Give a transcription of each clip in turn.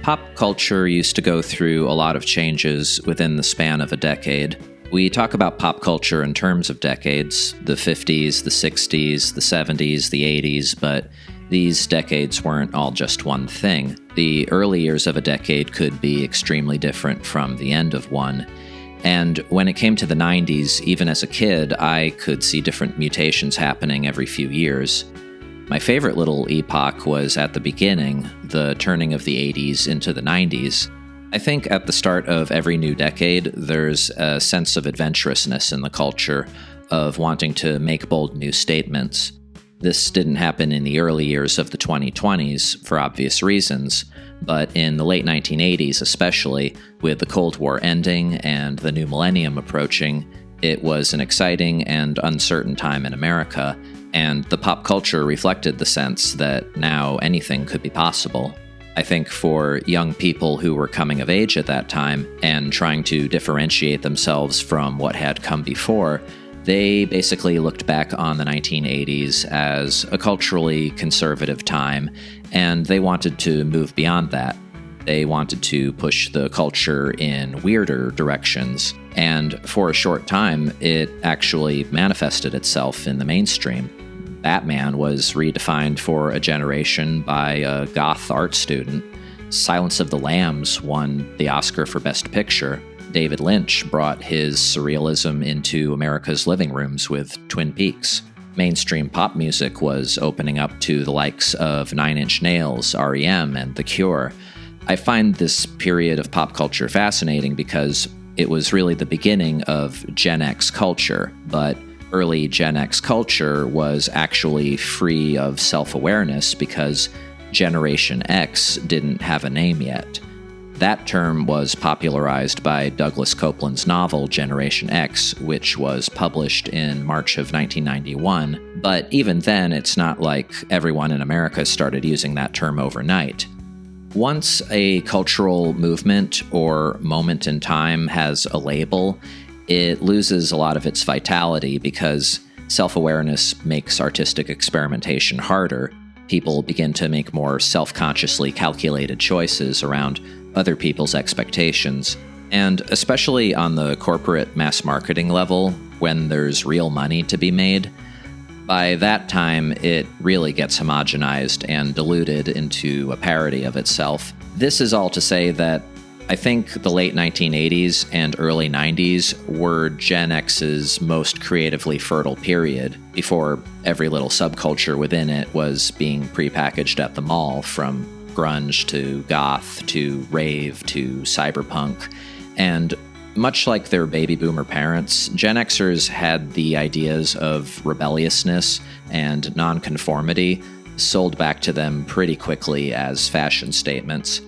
Pop culture used to go through a lot of changes within the span of a decade. We talk about pop culture in terms of decades, the 50s, the 60s, the 70s, the 80s, but these decades weren't all just one thing. The early years of a decade could be extremely different from the end of one. And when it came to the 90s, even as a kid, I could see different mutations happening every few years. My favorite little epoch was at the beginning, the turning of the 80s into the 90s. I think at the start of every new decade, there's a sense of adventurousness in the culture, of wanting to make bold new statements. This didn't happen in the early years of the 2020s, for obvious reasons, but in the late 1980s especially, with the Cold War ending and the new millennium approaching, it was an exciting and uncertain time in America, and the pop culture reflected the sense that now anything could be possible. I think for young people who were coming of age at that time and trying to differentiate themselves from what had come before, they basically looked back on the 1980s as a culturally conservative time, and they wanted to move beyond that. They wanted to push the culture in weirder directions, and for a short time, it actually manifested itself in the mainstream. Batman was redefined for a generation by a goth art student. Silence of the Lambs won the Oscar for Best Picture. David Lynch brought his surrealism into America's living rooms with Twin Peaks. Mainstream pop music was opening up to the likes of Nine Inch Nails, R.E.M., and The Cure. I find this period of pop culture fascinating because it was really the beginning of Gen X culture, but early Gen X culture was actually free of self-awareness because Generation X didn't have a name yet. That term was popularized by Douglas Copeland's novel Generation X, which was published in March of 1991, but even then it's not like everyone in America started using that term overnight. Once a cultural movement or moment in time has a label, it loses a lot of its vitality because self-awareness makes artistic experimentation harder. People begin to make more self-consciously calculated choices around other people's expectations. And especially on the corporate mass marketing level, when there's real money to be made, by that time it really gets homogenized and diluted into a parody of itself. This is all to say that I think the late 1980s and early 90s were Gen X's most creatively fertile period, before every little subculture within it was being prepackaged at the mall, from grunge to goth to rave to cyberpunk. And much like their baby boomer parents, Gen Xers had the ideas of rebelliousness and nonconformity sold back to them pretty quickly as fashion statements.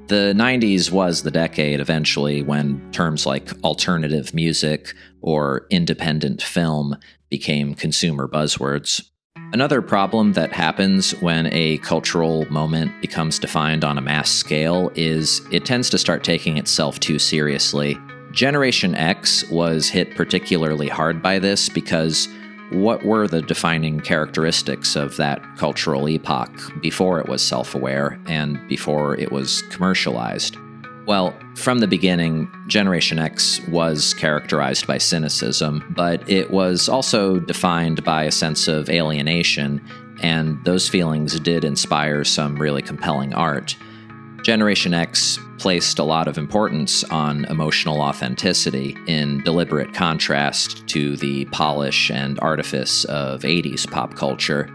The 90s was the decade eventually when terms like alternative music or independent film became consumer buzzwords. Another problem that happens when a cultural moment becomes defined on a mass scale is it tends to start taking itself too seriously. Generation X was hit particularly hard by this because what were the defining characteristics of that cultural epoch before it was self-aware and before it was commercialized? Well, from the beginning, Generation X was characterized by cynicism, but it was also defined by a sense of alienation, and those feelings did inspire some really compelling art. Generation X placed a lot of importance on emotional authenticity, in deliberate contrast to the polish and artifice of 80s pop culture.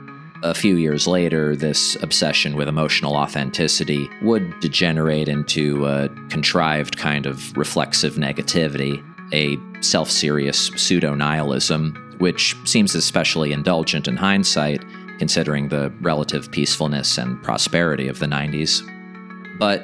A few years later, this obsession with emotional authenticity would degenerate into a contrived kind of reflexive negativity, a self-serious pseudo-nihilism, which seems especially indulgent in hindsight, considering the relative peacefulness and prosperity of the 90s. But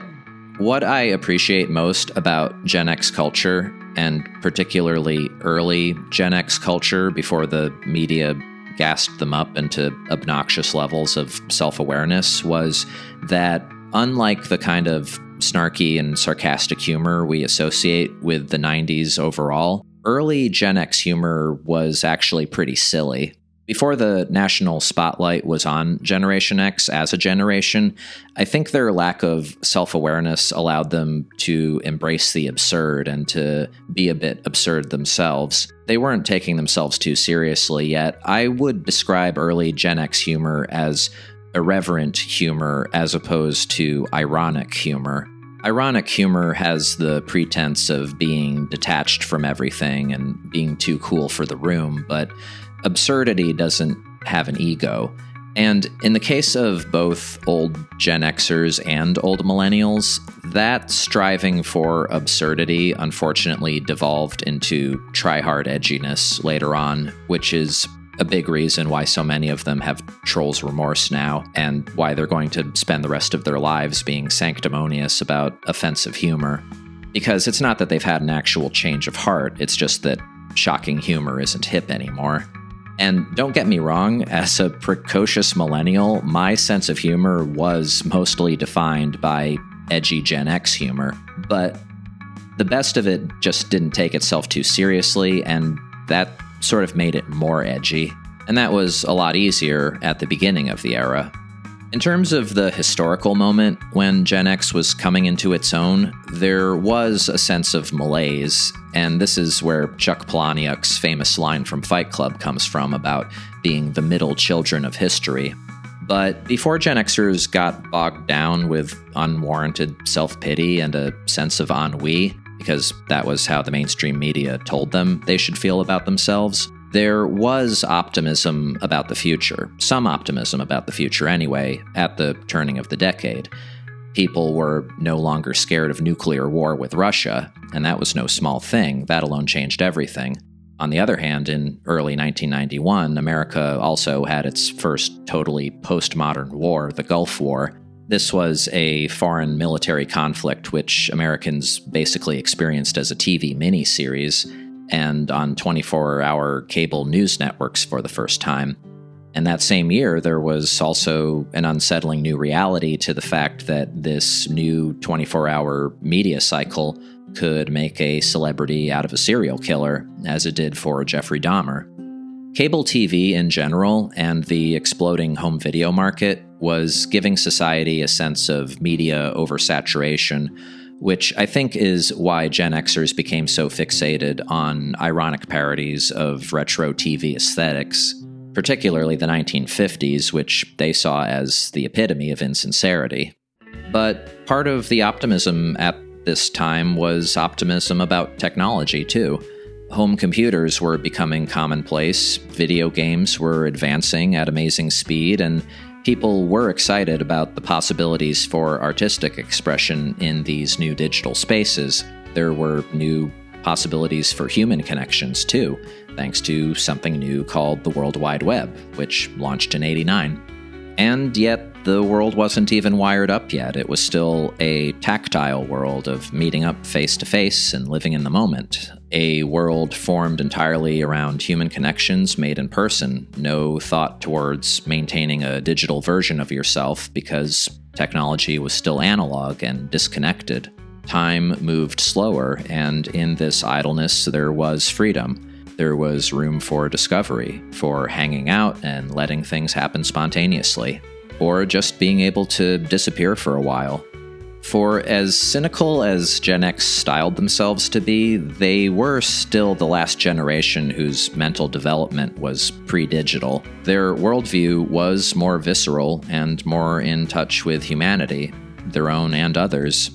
what I appreciate most about Gen X culture, and particularly early Gen X culture before the media gassed them up into obnoxious levels of self-awareness, was that unlike the kind of snarky and sarcastic humor we associate with the 90s overall, early Gen X humor was actually pretty silly. Before the national spotlight was on Generation X as a generation, I think their lack of self-awareness allowed them to embrace the absurd and to be a bit absurd themselves. They weren't taking themselves too seriously yet. I would describe early Gen X humor as irreverent humor as opposed to ironic humor. Ironic humor has the pretense of being detached from everything and being too cool for the room, but absurdity doesn't have an ego. And in the case of both old Gen Xers and old millennials, that striving for absurdity unfortunately devolved into try-hard edginess later on, which is a big reason why so many of them have trolls remorse now, and why they're going to spend the rest of their lives being sanctimonious about offensive humor. Because it's not that they've had an actual change of heart, it's just that shocking humor isn't hip anymore. And don't get me wrong, as a precocious millennial, my sense of humor was mostly defined by edgy Gen X humor, but the best of it just didn't take itself too seriously, and that sort of made it more edgy, and that was a lot easier at the beginning of the era. In terms of the historical moment when Gen X was coming into its own, there was a sense of malaise, and this is where Chuck Palahniuk's famous line from Fight Club comes from about being the middle children of history. But before Gen Xers got bogged down with unwarranted self-pity and a sense of ennui, because that was how the mainstream media told them they should feel about themselves, there was optimism about the future. Some optimism about the future anyway, at the turning of the decade. People were no longer scared of nuclear war with Russia, and that was no small thing. That alone changed everything. On the other hand, in early 1991, America also had its first totally postmodern war, the Gulf War. This was a foreign military conflict which Americans basically experienced as a TV miniseries and on 24-hour cable news networks for the first time. And that same year, there was also an unsettling new reality to the fact that this new 24-hour media cycle could make a celebrity out of a serial killer, as it did for Jeffrey Dahmer. Cable TV in general and the exploding home video market was giving society a sense of media oversaturation, which I think is why Gen Xers became so fixated on ironic parodies of retro TV aesthetics, particularly the 1950s, which they saw as the epitome of insincerity. But part of the optimism at this time was optimism about technology, too. Home computers were becoming commonplace, video games were advancing at amazing speed, and people were excited about the possibilities for artistic expression in these new digital spaces. There were new possibilities for human connections, too, thanks to something new called the World Wide Web, which launched in '89. And yet, the world wasn't even wired up yet. It was still a tactile world of meeting up face-to-face and living in the moment. A world formed entirely around human connections made in person, no thought towards maintaining a digital version of yourself because technology was still analog and disconnected. Time moved slower, and in this idleness there was freedom. There was room for discovery, for hanging out and letting things happen spontaneously, or just being able to disappear for a while. For as cynical as Gen X styled themselves to be, they were still the last generation whose mental development was pre-digital. Their worldview was more visceral and more in touch with humanity, their own and others.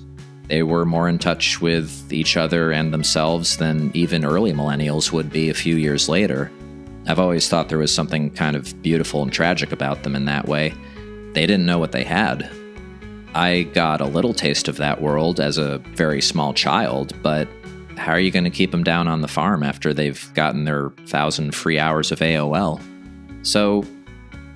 They were more in touch with each other and themselves than even early millennials would be a few years later. I've always thought there was something kind of beautiful and tragic about them in that way. They didn't know what they had. I got a little taste of that world as a very small child, but how are you going to keep them down on the farm after they've gotten their 1,000 free hours of AOL? So,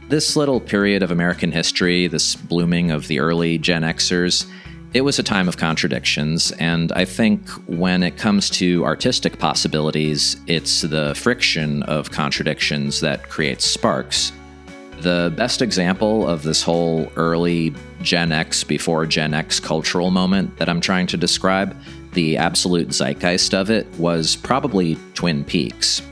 this little period of American history, this blooming of the early Gen Xers, it was a time of contradictions, and I think when it comes to artistic possibilities, it's the friction of contradictions that creates sparks. The best example of this whole early Gen X before Gen X cultural moment that I'm trying to describe, the absolute zeitgeist of it, was probably Twin Peaks.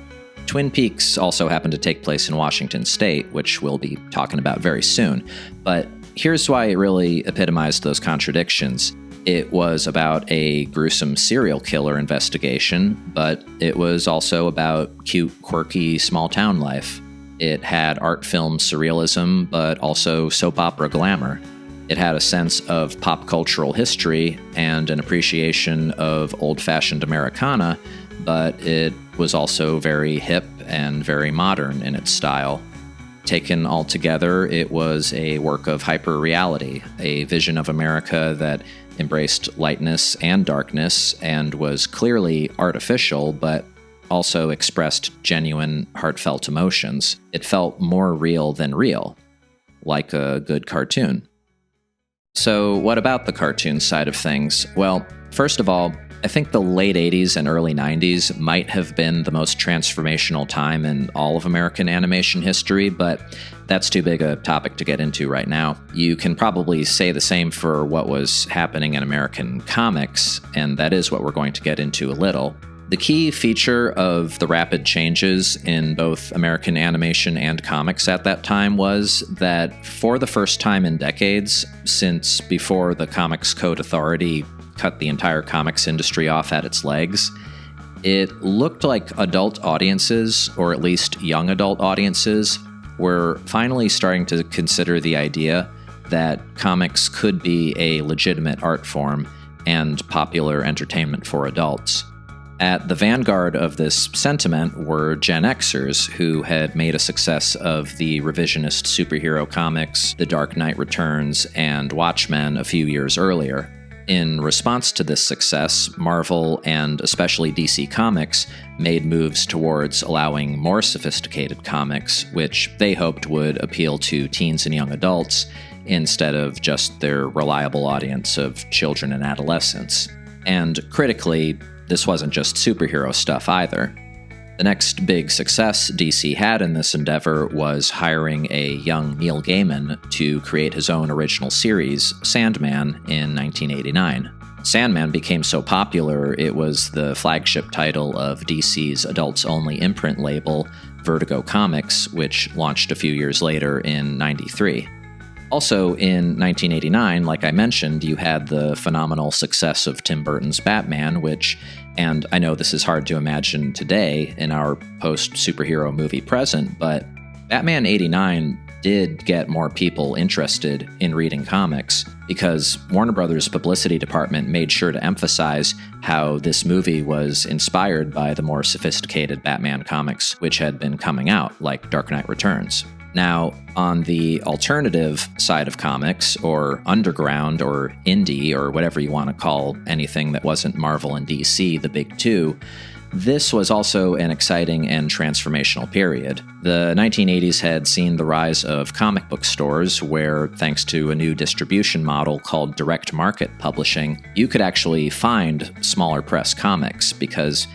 Twin Peaks also happened to take place in Washington State, which we'll be talking about very soon. But here's why it really epitomized those contradictions. It was about a gruesome serial killer investigation, but it was also about cute, quirky, small-town life. It had art film surrealism, but also soap opera glamour. It had a sense of pop cultural history and an appreciation of old-fashioned Americana, but it was also very hip and very modern in its style. Taken all together, it was a work of hyper-reality, a vision of America that embraced lightness and darkness and was clearly artificial, but also expressed genuine, heartfelt emotions. It felt more real than real, like a good cartoon. So what about the cartoon side of things? Well, first of all, I think the late 80s and early 90s might have been the most transformational time in all of American animation history, but that's too big a topic to get into right now. You can probably say the same for what was happening in American comics, and that is what we're going to get into a little. The key feature of the rapid changes in both American animation and comics at that time was that for the first time in decades, since before the Comics Code Authority cut the entire comics industry off at its legs, it looked like adult audiences, or at least young adult audiences, were finally starting to consider the idea that comics could be a legitimate art form and popular entertainment for adults. At the vanguard of this sentiment were Gen Xers, who had made a success of the revisionist superhero comics, The Dark Knight Returns, and Watchmen a few years earlier. In response to this success, Marvel and especially DC Comics made moves towards allowing more sophisticated comics, which they hoped would appeal to teens and young adults instead of just their reliable audience of children and adolescents. And critically, this wasn't just superhero stuff either. The next big success DC had in this endeavor was hiring a young Neil Gaiman to create his own original series, Sandman, in 1989. Sandman became so popular it was the flagship title of DC's adults-only imprint label, Vertigo Comics, which launched a few years later in '93. Also, in 1989, like I mentioned, you had the phenomenal success of Tim Burton's Batman, which, and I know this is hard to imagine today in our post-superhero movie present, but Batman '89 did get more people interested in reading comics because Warner Brothers' publicity department made sure to emphasize how this movie was inspired by the more sophisticated Batman comics which had been coming out, like Dark Knight Returns. Now, on the alternative side of comics, or underground, or indie, or whatever you want to call anything that wasn't Marvel and DC, the big two, this was also an exciting and transformational period. The 1980s had seen the rise of comic book stores where, thanks to a new distribution model called direct market publishing, you could actually find smaller press comics because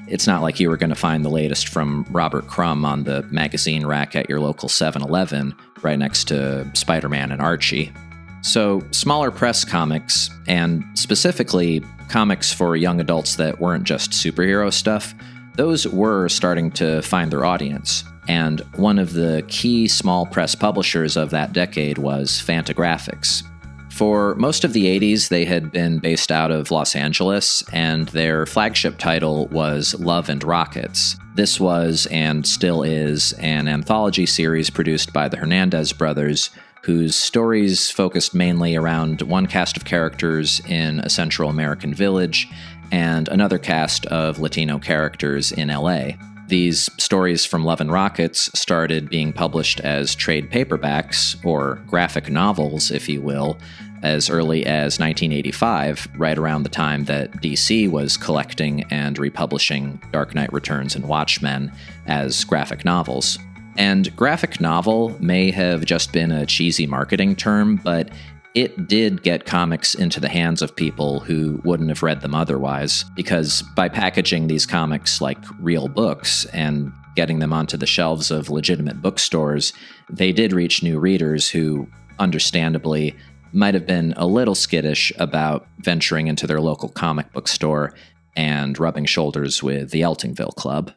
it's not like you were going to find the latest from Robert Crumb on the magazine rack at your local 7-Eleven right next to Spider-Man and Archie. So smaller press comics, and specifically comics for young adults that weren't just superhero stuff, those were starting to find their audience. And one of the key small press publishers of that decade was Fantagraphics. For most of the 80s, they had been based out of Los Angeles, and their flagship title was Love and Rockets. This was, and still is, an anthology series produced by the Hernandez brothers, whose stories focused mainly around one cast of characters in a Central American village and another cast of Latino characters in LA. These stories from Love and Rockets started being published as trade paperbacks, or graphic novels, if you will, as early as 1985, right around the time that DC was collecting and republishing Dark Knight Returns and Watchmen as graphic novels. And graphic novel may have just been a cheesy marketing term, but it did get comics into the hands of people who wouldn't have read them otherwise, because by packaging these comics like real books and getting them onto the shelves of legitimate bookstores, they did reach new readers who, understandably, might have been a little skittish about venturing into their local comic book store and rubbing shoulders with the Eltingville Club.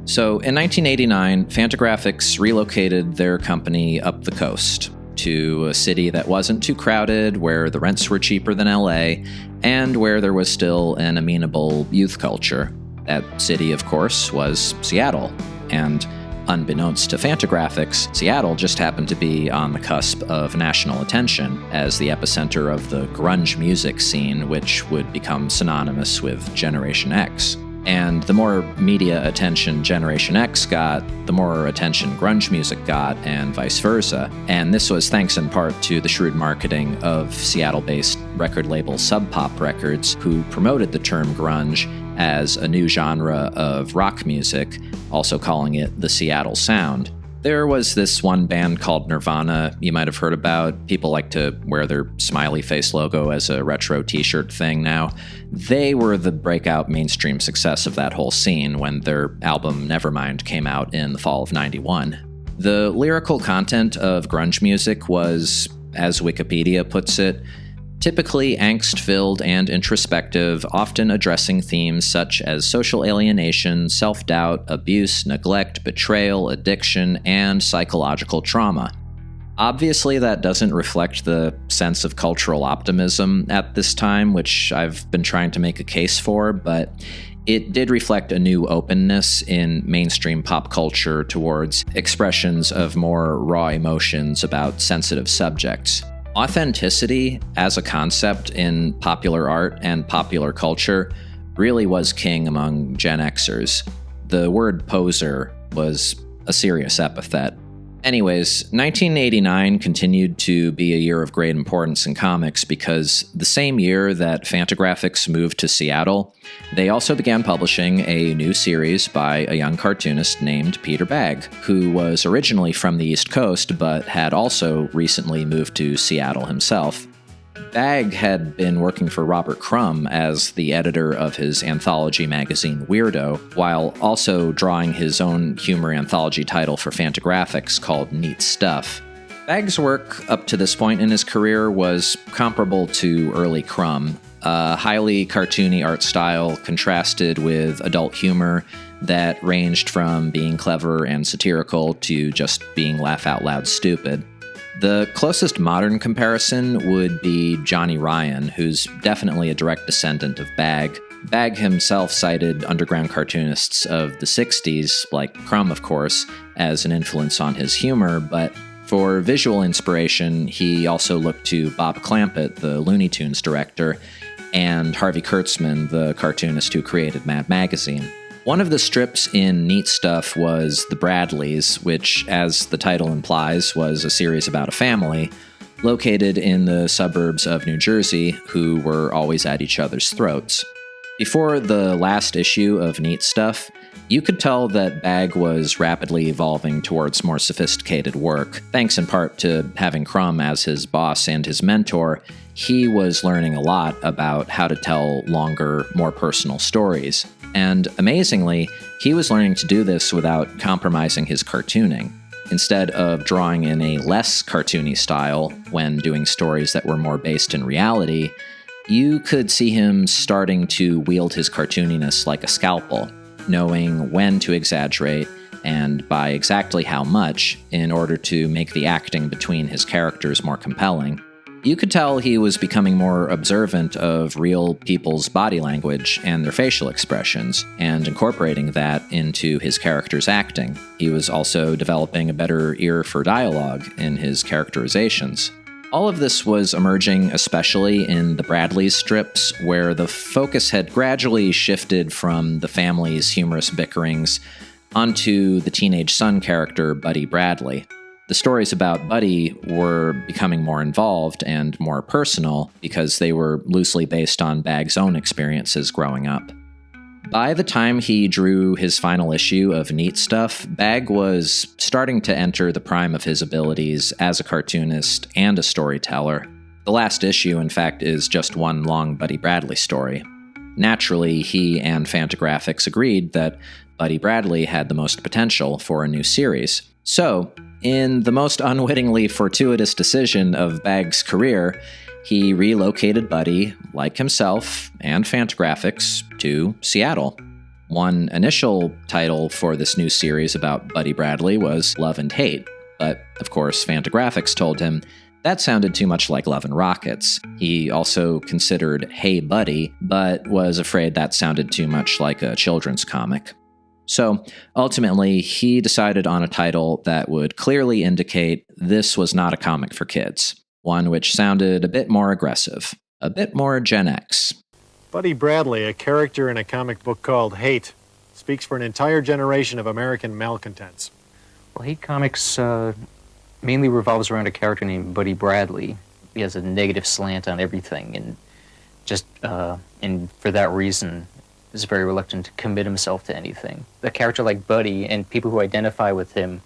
So in 1989, Fantagraphics relocated their company up the coast to a city that wasn't too crowded, where the rents were cheaper than LA, and where there was still an amenable youth culture. That city, of course, was Seattle. And unbeknownst to Fantagraphics, Seattle just happened to be on the cusp of national attention as the epicenter of the grunge music scene, which would become synonymous with Generation X. And the more media attention Generation X got, the more attention grunge music got, and vice versa. And this was thanks in part to the shrewd marketing of Seattle-based record label Sub Pop Records, who promoted the term grunge as a new genre of rock music, also calling it the Seattle Sound. There was this one band called Nirvana you might have heard about. People like to wear their smiley face logo as a retro t-shirt thing now. They were the breakout mainstream success of that whole scene when their album Nevermind came out in the fall of '91. The lyrical content of grunge music was, as Wikipedia puts it, typically angst-filled and introspective, often addressing themes such as social alienation, self-doubt, abuse, neglect, betrayal, addiction, and psychological trauma. Obviously, that doesn't reflect the sense of cultural optimism at this time, which I've been trying to make a case for, but it did reflect a new openness in mainstream pop culture towards expressions of more raw emotions about sensitive subjects. Authenticity as a concept in popular art and popular culture really was king among Gen Xers. The word poser was a serious epithet. Anyways, 1989 continued to be a year of great importance in comics because the same year that Fantagraphics moved to Seattle, they also began publishing a new series by a young cartoonist named Peter Bagge, who was originally from the East Coast but had also recently moved to Seattle himself. Bagge had been working for Robert Crumb as the editor of his anthology magazine Weirdo, while also drawing his own humor anthology title for Fantagraphics called Neat Stuff. Bagge's work up to this point in his career was comparable to early Crumb, a highly cartoony art style contrasted with adult humor that ranged from being clever and satirical to just being laugh-out-loud stupid. The closest modern comparison would be Johnny Ryan, who's definitely a direct descendant of Bagge. Bagge himself cited underground cartoonists of the 60s, like Crumb of course, as an influence on his humor, but for visual inspiration, he also looked to Bob Clampett, the Looney Tunes director, and Harvey Kurtzman, the cartoonist who created Mad Magazine. One of the strips in Neat Stuff was The Bradleys, which, as the title implies, was a series about a family located in the suburbs of New Jersey who were always at each other's throats. Before the last issue of Neat Stuff, you could tell that Bagge was rapidly evolving towards more sophisticated work. Thanks in part to having Crumb as his boss and his mentor, he was learning a lot about how to tell longer, more personal stories. And amazingly, he was learning to do this without compromising his cartooning. Instead of drawing in a less cartoony style when doing stories that were more based in reality, you could see him starting to wield his cartooniness like a scalpel, knowing when to exaggerate and by exactly how much in order to make the acting between his characters more compelling. You could tell he was becoming more observant of real people's body language and their facial expressions, and incorporating that into his characters' acting. He was also developing a better ear for dialogue in his characterizations. All of this was emerging especially in the Bradleys strips, where the focus had gradually shifted from the family's humorous bickerings onto the teenage son character, Buddy Bradley. The stories about Buddy were becoming more involved and more personal because they were loosely based on Bagge's own experiences growing up. By the time he drew his final issue of Neat Stuff, Bagge was starting to enter the prime of his abilities as a cartoonist and a storyteller. The last issue, in fact, is just one long Buddy Bradley story. Naturally, he and Fantagraphics agreed that Buddy Bradley had the most potential for a new series. So, in the most unwittingly fortuitous decision of Bagge's career, he relocated Buddy, like himself and Fantagraphics, to Seattle. One initial title for this new series about Buddy Bradley was Love and Hate, but of course Fantagraphics told him that sounded too much like Love and Rockets. He also considered Hey Buddy, but was afraid that sounded too much like a children's comic. So ultimately, he decided on a title that would clearly indicate this was not a comic for kids, one which sounded a bit more aggressive, a bit more Gen X. Buddy Bradley, a character in a comic book called Hate, speaks for an entire generation of American malcontents. Well, Hate Comics mainly revolves around a character named Buddy Bradley. He has a negative slant on everything, and and for that reason is very reluctant to commit himself to anything. A character like Buddy and people who identify with him,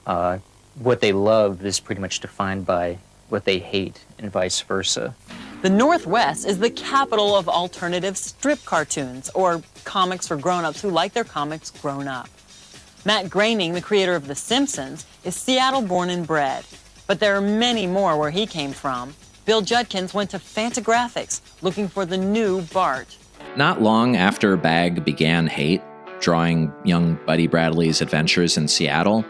what they love is pretty much defined by what they hate, and vice versa. The Northwest is the capital of alternative strip cartoons, or comics for grown-ups who like their comics grown up. Matt Groening, the creator of The Simpsons, is Seattle-born and bred, but there are many more where he came from. Bill Judkins went to Fantagraphics looking for the new Bart. Not long after Bagge began Hate, drawing young Buddy Bradley's adventures in Seattle,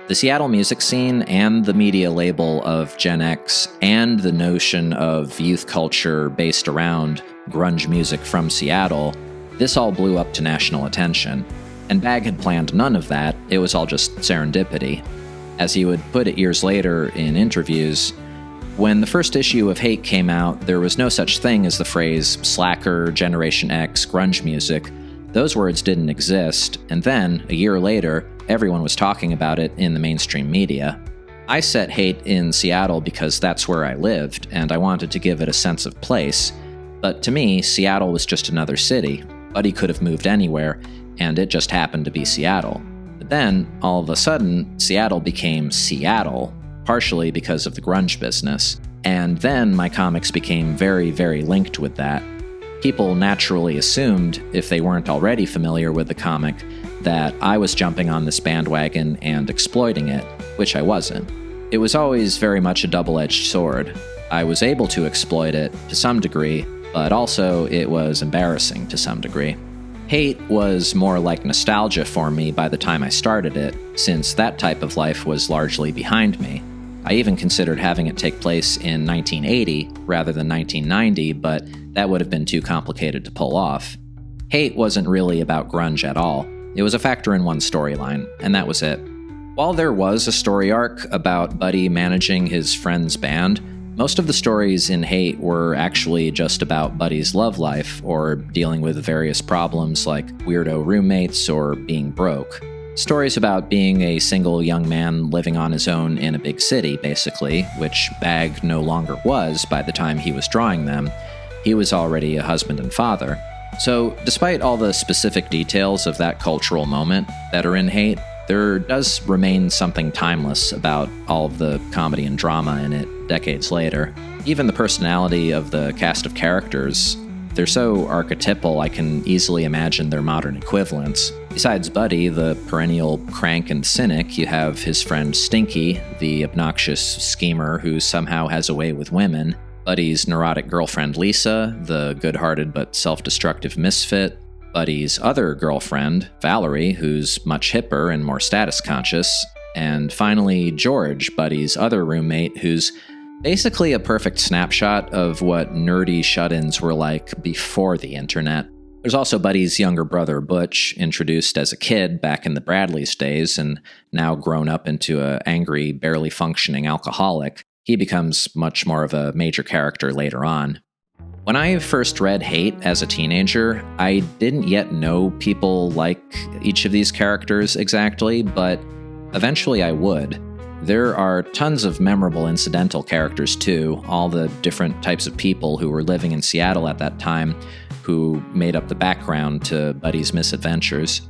the Seattle music scene and the media label of Gen X and the notion of youth culture based around grunge music from Seattle, this all blew up to national attention. And Bagge had planned none of that, it was all just serendipity. As he would put it years later in interviews, when the first issue of Hate came out, there was no such thing as the phrase slacker, Generation X, grunge music. Those words didn't exist, and then, a year later, everyone was talking about it in the mainstream media. I set Hate in Seattle because that's where I lived, and I wanted to give it a sense of place. But to me, Seattle was just another city. Buddy could have moved anywhere, and it just happened to be Seattle. But then, all of a sudden, Seattle became Seattle, partially because of the grunge business. And then my comics became very, very linked with that. People naturally assumed, if they weren't already familiar with the comic, that I was jumping on this bandwagon and exploiting it, which I wasn't. It was always very much a double-edged sword. I was able to exploit it to some degree, but also it was embarrassing to some degree. Hate was more like nostalgia for me by the time I started it, since that type of life was largely behind me. I even considered having it take place in 1980 rather than 1990, but that would have been too complicated to pull off. Hate wasn't really about grunge at all. It was a factor in one storyline, and that was it. While there was a story arc about Buddy managing his friend's band, most of the stories in Hate were actually just about Buddy's love life or dealing with various problems like weirdo roommates or being broke. Stories about being a single young man living on his own in a big city, basically, which Bagge no longer was by the time he was drawing them. He was already a husband and father. So, despite all the specific details of that cultural moment that are in Hate, there does remain something timeless about all of the comedy and drama in it decades later. Even the personality of the cast of characters, they're so archetypal I can easily imagine their modern equivalents. Besides Buddy, the perennial crank and cynic, you have his friend Stinky, the obnoxious schemer who somehow has a way with women, Buddy's neurotic girlfriend Lisa, the good-hearted but self-destructive misfit, Buddy's other girlfriend, Valerie, who's much hipper and more status-conscious, and finally George, Buddy's other roommate, who's basically a perfect snapshot of what nerdy shut-ins were like before the internet. There's also Buddy's younger brother Butch, introduced as a kid back in the Bradleys' days and now grown up into an angry, barely functioning alcoholic. He becomes much more of a major character later on. When I first read Hate as a teenager, I didn't yet know people like each of these characters exactly, but eventually I would. There are tons of memorable incidental characters too, all the different types of people who were living in Seattle at that time who made up the background to Buddy's misadventures.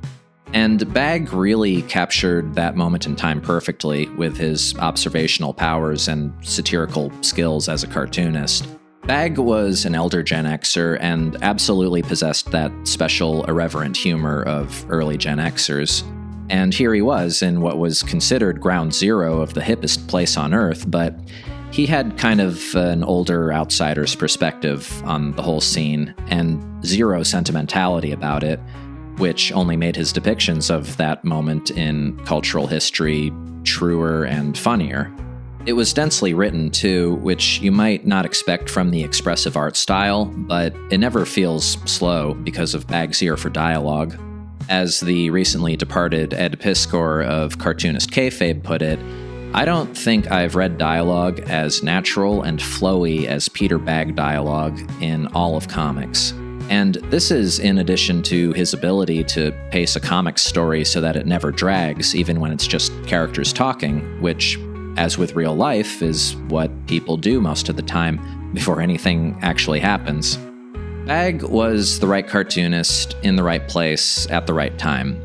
And Bagge really captured that moment in time perfectly with his observational powers and satirical skills as a cartoonist. Bagge was an elder Gen Xer and absolutely possessed that special irreverent humor of early Gen Xers. And here he was in what was considered ground zero of the hippest place on Earth, but he had kind of an older outsider's perspective on the whole scene, and zero sentimentality about it, which only made his depictions of that moment in cultural history truer and funnier. It was densely written, too, which you might not expect from the expressive art style, but it never feels slow because of Bagge's ear for dialogue. As the recently departed Ed Piskor of Cartoonist Kayfabe put it, I don't think I've read dialogue as natural and flowy as Peter Bagge dialogue in all of comics. And this is in addition to his ability to pace a comic story so that it never drags, even when it's just characters talking, which, as with real life, is what people do most of the time before anything actually happens. Bagge was the right cartoonist in the right place at the right time.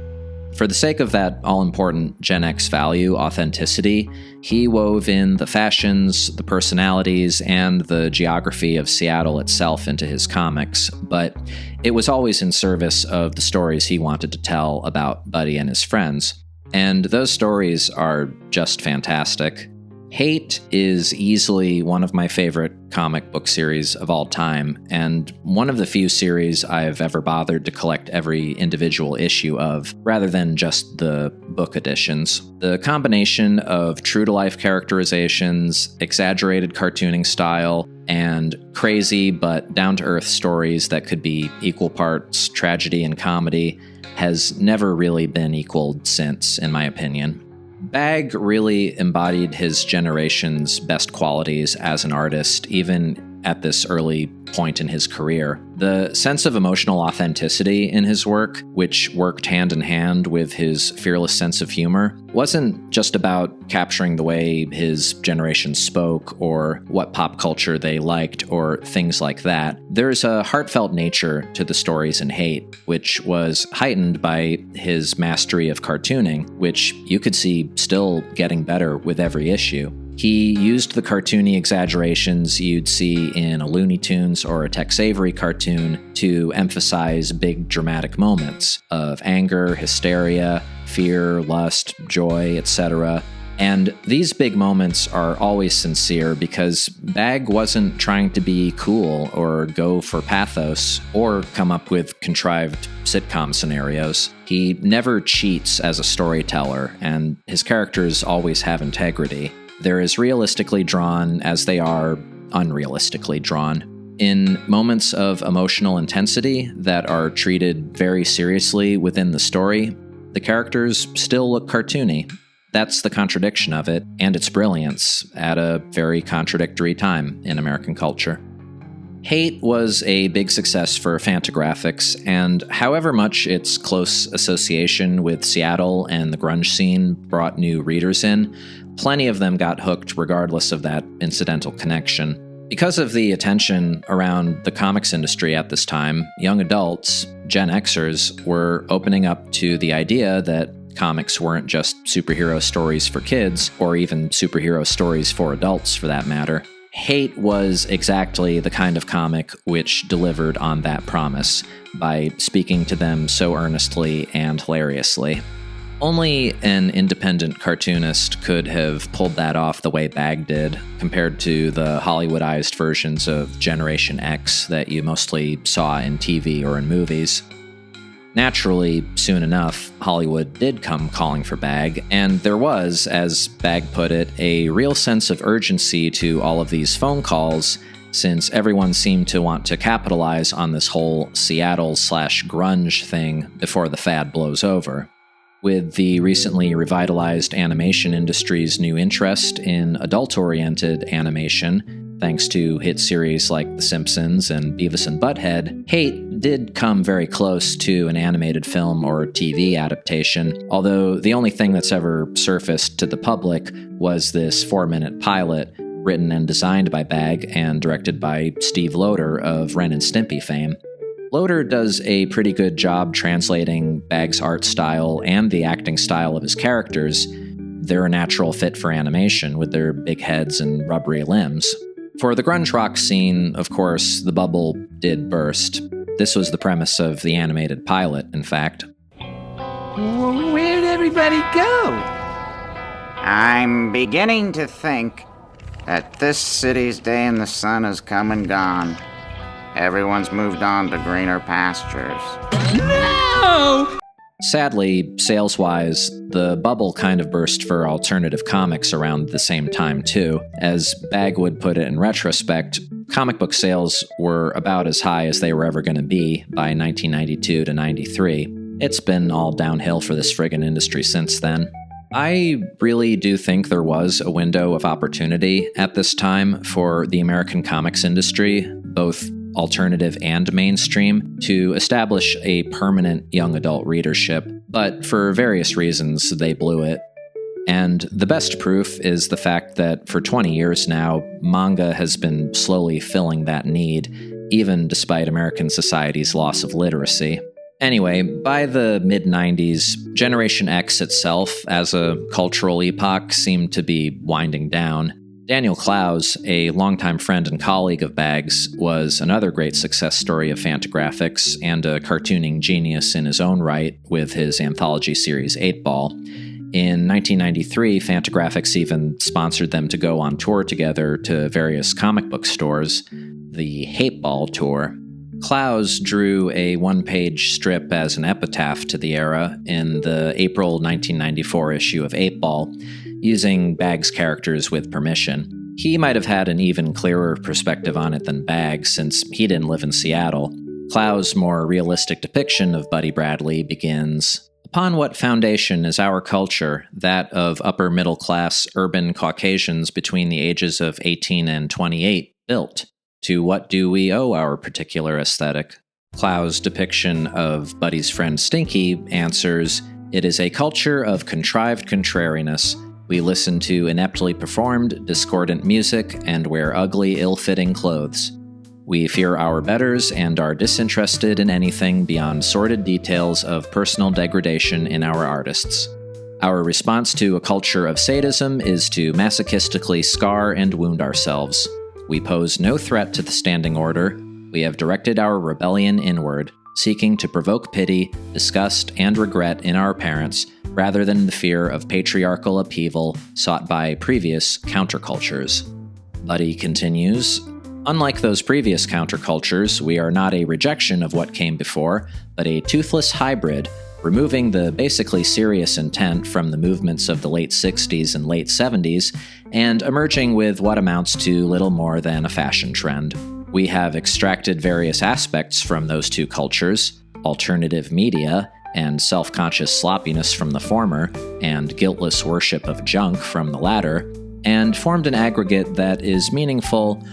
For the sake of that all-important Gen X value, authenticity, he wove in the fashions, the personalities, and the geography of Seattle itself into his comics, but it was always in service of the stories he wanted to tell about Buddy and his friends. And those stories are just fantastic. Hate is easily one of my favorite comic book series of all time, and one of the few series I've ever bothered to collect every individual issue of, rather than just the book editions. The combination of true-to-life characterizations, exaggerated cartooning style, and crazy but down-to-earth stories that could be equal parts tragedy and comedy has never really been equaled since, in my opinion. Bagge really embodied his generation's best qualities as an artist, even at this early point in his career. The sense of emotional authenticity in his work, which worked hand in hand with his fearless sense of humor, wasn't just about capturing the way his generation spoke or what pop culture they liked or things like that. There's a heartfelt nature to the stories in Hate, which was heightened by his mastery of cartooning, which you could see still getting better with every issue. He used the cartoony exaggerations you'd see in a Looney Tunes or a Tex Avery cartoon to emphasize big dramatic moments of anger, hysteria, fear, lust, joy, etc. And these big moments are always sincere because Bagge wasn't trying to be cool or go for pathos or come up with contrived sitcom scenarios. He never cheats as a storyteller, and his characters always have integrity. They're as realistically drawn as they are unrealistically drawn. In moments of emotional intensity that are treated very seriously within the story, the characters still look cartoony. That's the contradiction of it, and its brilliance, at a very contradictory time in American culture. Hate was a big success for Fantagraphics, and however much its close association with Seattle and the grunge scene brought new readers in, plenty of them got hooked regardless of that incidental connection. Because of the attention around the comics industry at this time, young adults, Gen Xers, were opening up to the idea that comics weren't just superhero stories for kids, or even superhero stories for adults for that matter. Hate was exactly the kind of comic which delivered on that promise, by speaking to them so earnestly and hilariously. Only an independent cartoonist could have pulled that off the way Bagge did, compared to the Hollywoodized versions of Generation X that you mostly saw in TV or in movies. Naturally, soon enough, Hollywood did come calling for Bagge, and there was, as Bagge put it, a real sense of urgency to all of these phone calls, since everyone seemed to want to capitalize on this whole Seattle/grunge thing before the fad blows over. With the recently revitalized animation industry's new interest in adult-oriented animation, thanks to hit series like The Simpsons and Beavis and Butthead, Hate did come very close to an animated film or TV adaptation, although the only thing that's ever surfaced to the public was this 4-minute pilot, written and designed by Bagge and directed by Steve Loader of Ren and Stimpy fame. Loader does a pretty good job translating Bagge's art style and the acting style of his characters. They're a natural fit for animation, with their big heads and rubbery limbs. For the grunge rock scene, of course, the bubble did burst. This was the premise of the animated pilot, in fact. Where'd everybody go? I'm beginning to think that this city's day in the sun has come and gone. Everyone's moved on to greener pastures. No! no! Sadly, sales-wise, the bubble kind of burst for alternative comics around the same time, too. As Bagge would put it in retrospect, comic book sales were about as high as they were ever going to be by 1992 to 93. It's been all downhill for this friggin' industry since then. I really do think there was a window of opportunity at this time for the American comics industry, both alternative and mainstream, to establish a permanent young adult readership, but for various reasons they blew it. And the best proof is the fact that for 20 years now, manga has been slowly filling that need, even despite American society's loss of literacy. Anyway, by the mid-90s, Generation X itself, as a cultural epoch, seemed to be winding down. Daniel Clowes, a longtime friend and colleague of Bagge's, was another great success story of Fantagraphics and a cartooning genius in his own right with his anthology series Hateball. In 1993, Fantagraphics even sponsored them to go on tour together to various comic book stores, the Hateball Tour. Clowes drew a one-page strip as an epitaph to the era in the April 1994 issue of Hateball, using Bagge's characters with permission. He might have had an even clearer perspective on it than Bagge, since he didn't live in Seattle. Clowes' more realistic depiction of Buddy Bradley begins, "Upon what foundation is our culture, that of upper-middle-class urban Caucasians between the ages of 18 and 28, built? To what do we owe our particular aesthetic?" Clowes' depiction of Buddy's friend Stinky answers, "It is a culture of contrived contrariness. We listen to ineptly performed, discordant music and wear ugly, ill-fitting clothes. We fear our betters and are disinterested in anything beyond sordid details of personal degradation in our artists. Our response to a culture of sadism is to masochistically scar and wound ourselves. We pose no threat to the standing order. We have directed our rebellion inward, seeking to provoke pity, disgust, and regret in our parents, rather than the fear of patriarchal upheaval sought by previous countercultures." Buddy continues, "Unlike those previous countercultures, we are not a rejection of what came before, but a toothless hybrid, removing the basically serious intent from the movements of the late 60s and late 70s, and emerging with what amounts to little more than a fashion trend. We have extracted various aspects from those two cultures, alternative media, and self-conscious sloppiness from the former, and guiltless worship of junk from the latter, and formed an aggregate that is meaningful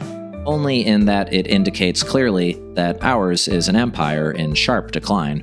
only in that it indicates clearly that ours is an empire in sharp decline."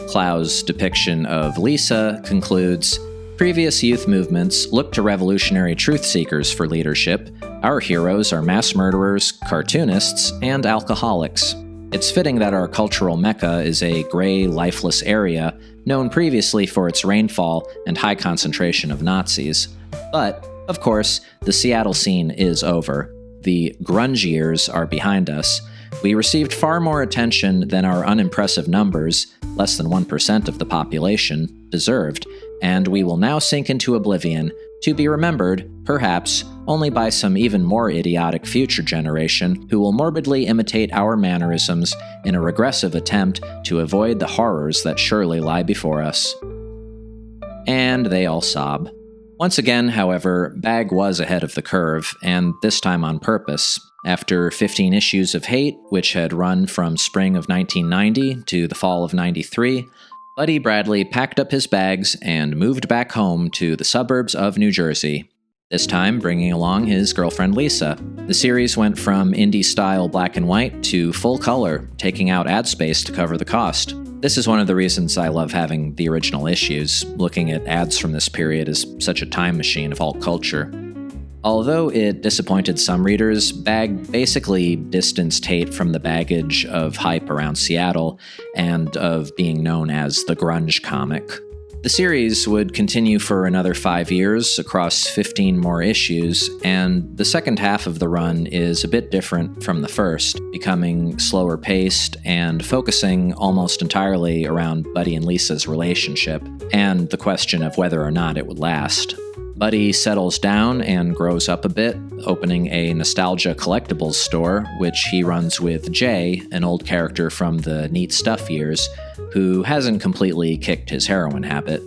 Clowes' depiction of Lisa concludes, "Previous youth movements look to revolutionary truth seekers for leadership. Our heroes are mass murderers, cartoonists, and alcoholics. It's fitting that our cultural mecca is a gray, lifeless area, known previously for its rainfall and high concentration of Nazis. But, of course, the Seattle scene is over. The grunge years are behind us. We received far more attention than our unimpressive numbers, less than 1% of the population, deserved, and we will now sink into oblivion, to be remembered, perhaps, only by some even more idiotic future generation who will morbidly imitate our mannerisms in a regressive attempt to avoid the horrors that surely lie before us." And they all sob. Once again, however, Bagge was ahead of the curve, and this time on purpose. After 15 issues of Hate, which had run from spring of 1990 to the fall of 93, Buddy Bradley packed up his bags and moved back home to the suburbs of New Jersey, this time bringing along his girlfriend Lisa. The series went from indie-style black and white to full color, taking out ad space to cover the cost. This is one of the reasons I love having the original issues. Looking at ads from this period is such a time machine of alt culture. Although it disappointed some readers, Bagge basically distanced Hate from the baggage of hype around Seattle and of being known as the grunge comic. The series would continue for another 5 years across 15 more issues, and the second half of the run is a bit different from the first, becoming slower paced and focusing almost entirely around Buddy and Lisa's relationship, and the question of whether or not it would last. Buddy settles down and grows up a bit, opening a nostalgia collectibles store, which he runs with Jay, an old character from the Neat Stuff years, who hasn't completely kicked his heroin habit.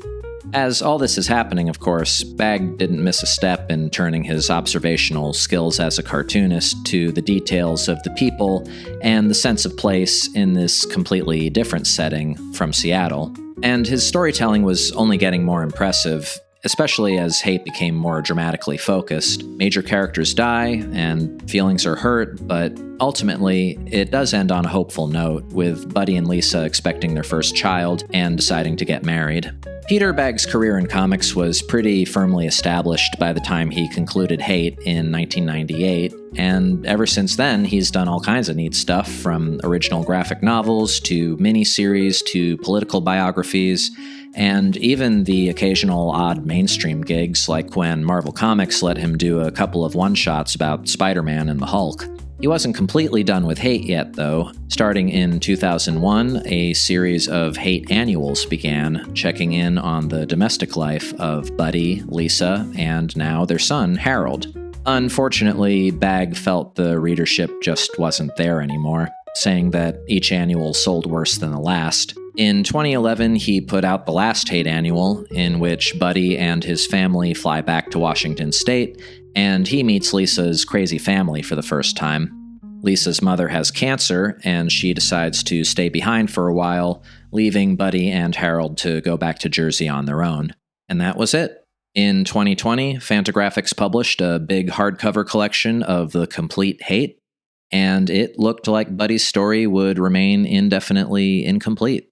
As all this is happening, of course, Bagge didn't miss a step in turning his observational skills as a cartoonist to the details of the people and the sense of place in this completely different setting from Seattle. And his storytelling was only getting more impressive, especially as hate became more dramatically focused. Major characters die, and feelings are hurt, but ultimately, it does end on a hopeful note, with Buddy and Lisa expecting their first child and deciding to get married. Peter Bagge's career in comics was pretty firmly established by the time he concluded Hate in 1998, and ever since then, he's done all kinds of neat stuff, from original graphic novels to miniseries to political biographies, and even the occasional odd mainstream gigs, like when Marvel Comics let him do a couple of one-shots about Spider-Man and the Hulk. He wasn't completely done with Hate yet, though. Starting in 2001, a series of Hate annuals began, checking in on the domestic life of Buddy, Lisa, and now their son, Harold. Unfortunately, Bagge felt the readership just wasn't there anymore, saying that each annual sold worse than the last. In 2011, he put out the last Hate annual, in which Buddy and his family fly back to Washington State, and he meets Lisa's crazy family for the first time. Lisa's mother has cancer, and she decides to stay behind for a while, leaving Buddy and Harold to go back to Jersey on their own. And that was it. In 2020, Fantagraphics published a big hardcover collection of the complete Hate, and it looked like Buddy's story would remain indefinitely incomplete.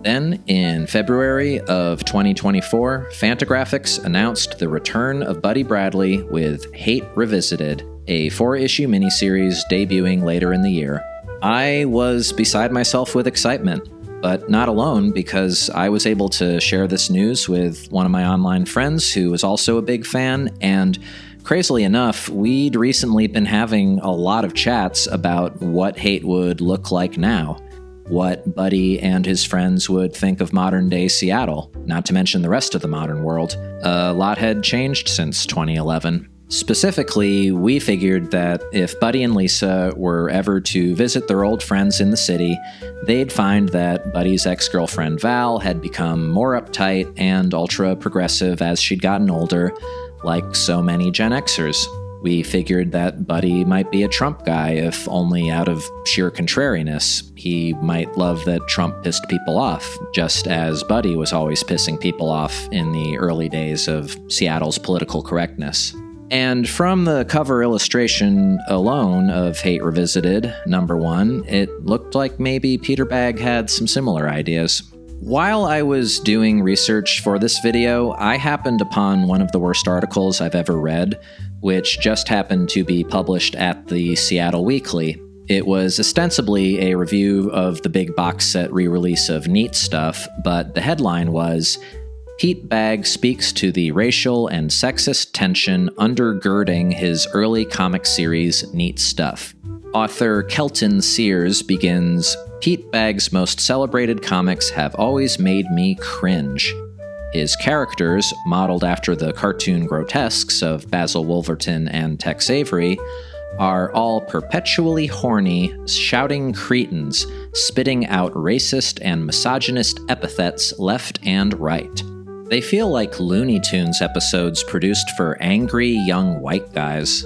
Then, in February of 2024, Fantagraphics announced the return of Buddy Bradley with Hate Revisited, a 4-issue miniseries debuting later in the year. I was beside myself with excitement, but not alone, because I was able to share this news with one of my online friends who was also a big fan, and crazily enough, we'd recently been having a lot of chats about what Hate would look like now, what Buddy and his friends would think of modern-day Seattle, not to mention the rest of the modern world. A lot had changed since 2011. Specifically, we figured that if Buddy and Lisa were ever to visit their old friends in the city, they'd find that Buddy's ex-girlfriend Val had become more uptight and ultra-progressive as she'd gotten older, like so many Gen Xers. We figured that Buddy might be a Trump guy, if only out of sheer contrariness. He might love that Trump pissed people off, just as Buddy was always pissing people off in the early days of Seattle's political correctness. And from the cover illustration alone of Hate Revisited, number 1, it looked like maybe Peter Bagge had some similar ideas. While I was doing research for this video, I happened upon one of the worst articles I've ever read, which just happened to be published at the Seattle Weekly. It was ostensibly a review of the big box set re-release of Neat Stuff, but the headline was, Pete Bagge speaks to the racial and sexist tension undergirding his early comic series Neat Stuff. Author Kelton Sears begins, Pete Bagge's most celebrated comics have always made me cringe. His characters, modeled after the cartoon grotesques of Basil Wolverton and Tex Avery, are all perpetually horny, shouting cretins, spitting out racist and misogynist epithets left and right. They feel like Looney Tunes episodes produced for angry young white guys.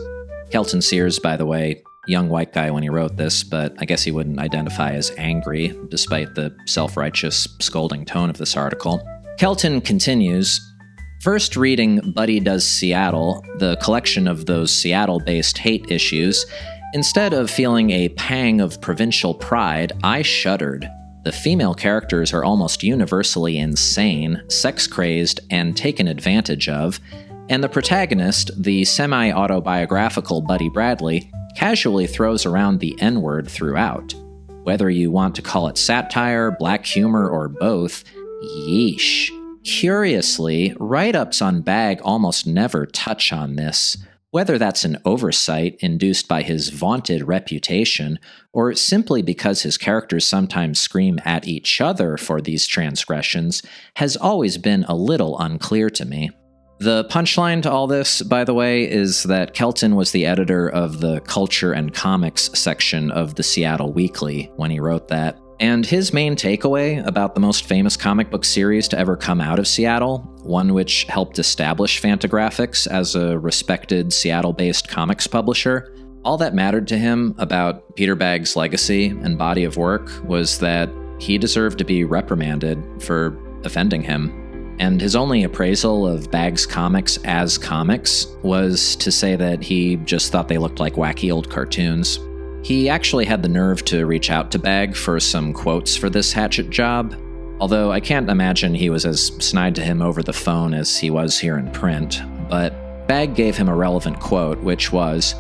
Kelton Sears, by the way, young white guy when he wrote this, but I guess he wouldn't identify as angry, despite the self-righteous, scolding tone of this article. Kelton continues, first reading Buddy Does Seattle, the collection of those Seattle-based hate issues, instead of feeling a pang of provincial pride, I shuddered. The female characters are almost universally insane, sex-crazed, and taken advantage of, and the protagonist, the semi-autobiographical Buddy Bradley, casually throws around the N-word throughout. Whether you want to call it satire, black humor, or both, yeesh. Curiously, write-ups on Bagge almost never touch on this, whether that's an oversight induced by his vaunted reputation, or simply because his characters sometimes scream at each other for these transgressions, has always been a little unclear to me. The punchline to all this, by the way, is that Kelton was the editor of the Culture and Comics section of the Seattle Weekly when he wrote that. And his main takeaway about the most famous comic book series to ever come out of Seattle, one which helped establish Fantagraphics as a respected Seattle-based comics publisher, all that mattered to him about Peter Bagge's legacy and body of work was that he deserved to be reprimanded for offending him. And his only appraisal of Bagge's comics as comics was to say that he just thought they looked like wacky old cartoons. He actually had the nerve to reach out to Bagge for some quotes for this hatchet job, although I can't imagine he was as snide to him over the phone as he was here in print. But Bagge gave him a relevant quote, which was,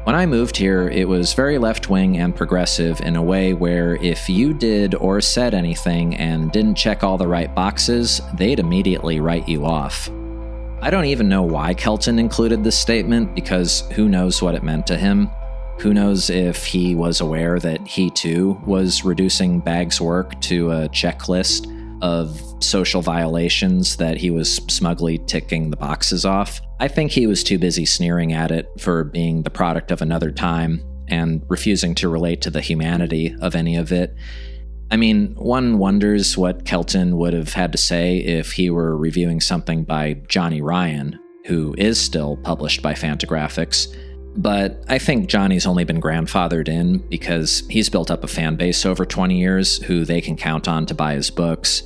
"When I moved here, it was very left-wing and progressive in a way where if you did or said anything and didn't check all the right boxes, they'd immediately write you off." I don't even know why Kelton included this statement, because who knows what it meant to him. Who knows if he was aware that he too was reducing Bagge's work to a checklist of social violations that he was smugly ticking the boxes off. I think he was too busy sneering at it for being the product of another time and refusing to relate to the humanity of any of it. I mean, one wonders what Kelton would have had to say if he were reviewing something by Johnny Ryan, who is still published by Fantagraphics. But I think Johnny's only been grandfathered in because he's built up a fan base over 20 years who they can count on to buy his books.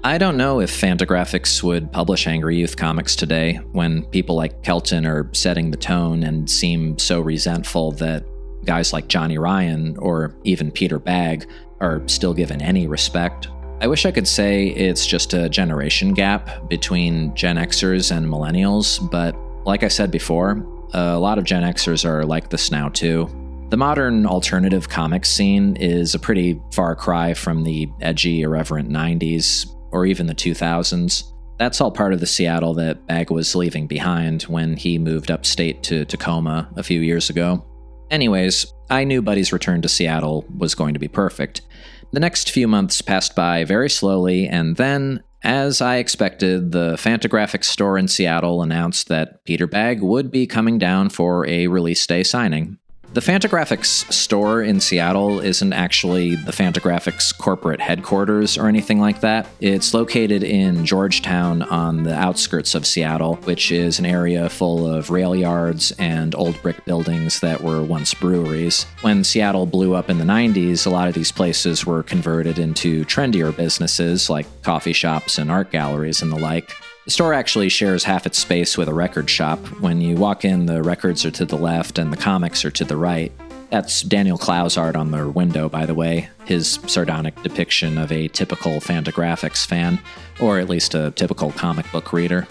I don't know if Fantagraphics would publish Angry Youth comics today when people like Kelton are setting the tone and seem so resentful that guys like Johnny Ryan or even Peter Bagge are still given any respect. I wish I could say it's just a generation gap between Gen Xers and millennials, but like I said before, a lot of Gen Xers are like this now too. The modern alternative comics scene is a pretty far cry from the edgy, irreverent 90s or even the 2000s. That's all part of the Seattle that Bagge was leaving behind when he moved upstate to Tacoma a few years ago. Anyways, I knew Buddy's return to Seattle was going to be perfect. The next few months passed by very slowly, and then, as I expected, the Fantagraphics store in Seattle announced that Peter Bagge would be coming down for a release day signing. The Fantagraphics store in Seattle isn't actually the Fantagraphics corporate headquarters or anything like that. It's located in Georgetown on the outskirts of Seattle, which is an area full of rail yards and old brick buildings that were once breweries. When Seattle blew up in the 90s, a lot of these places were converted into trendier businesses like coffee shops and art galleries and the like. The store actually shares half its space with a record shop. When you walk in, the records are to the left and the comics are to the right. That's Daniel Clow's art on the window, by the way, his sardonic depiction of a typical Fantagraphics fan, or at least a typical comic book reader.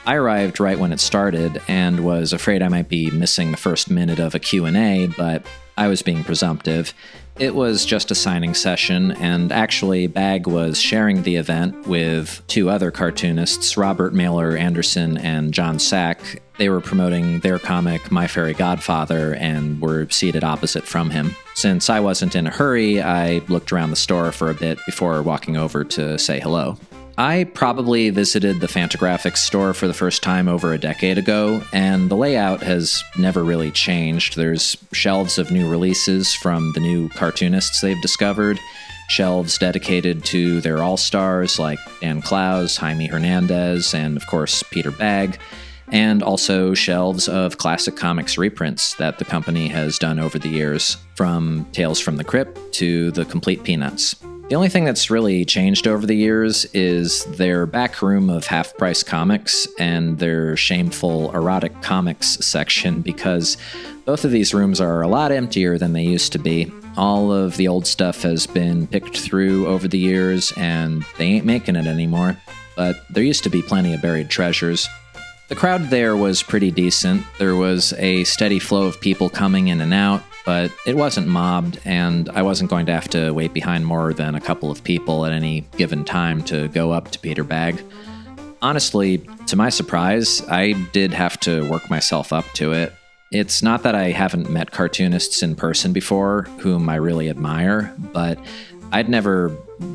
I arrived right when it started and was afraid I might be missing the first minute of a Q&A, but I was being presumptive. It was just a signing session, and actually Bagge was sharing the event with two other cartoonists, Robert Mailer Anderson and John Sack. They were promoting their comic, My Fairy Godfather, and were seated opposite from him. Since I wasn't in a hurry, I looked around the store for a bit before walking over to say hello. I probably visited the Fantagraphics store for the first time over a decade ago, and the layout has never really changed. There's shelves of new releases from the new cartoonists they've discovered, shelves dedicated to their all-stars like Dan Clowes, Jaime Hernandez, and of course Peter Bagge, and also shelves of classic comics reprints that the company has done over the years, from Tales from the Crypt to The Complete Peanuts. The only thing that's really changed over the years is their back room of half-price comics and their shameful erotic comics section, because both of these rooms are a lot emptier than they used to be. All of the old stuff has been picked through over the years, and they ain't making it anymore. But there used to be plenty of buried treasures. The crowd there was pretty decent. There was a steady flow of people coming in and out, but it wasn't mobbed, and I wasn't going to have to wait behind more than a couple of people at any given time to go up to Peter Bagge. Honestly, to my surprise, I did have to work myself up to it. It's not that I haven't met cartoonists in person before whom I really admire, but I'd never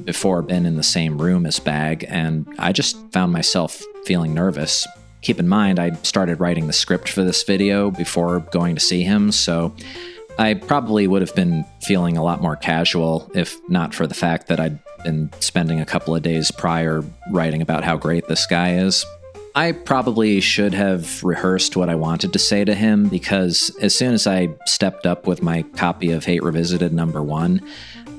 before been in the same room as Bagge, and I just found myself feeling nervous. Keep in mind, I started writing the script for this video before going to see him, so I probably would have been feeling a lot more casual if not for the fact that I'd been spending a couple of days prior writing about how great this guy is. I probably should have rehearsed what I wanted to say to him, because as soon as I stepped up with my copy of Hate Revisited #1,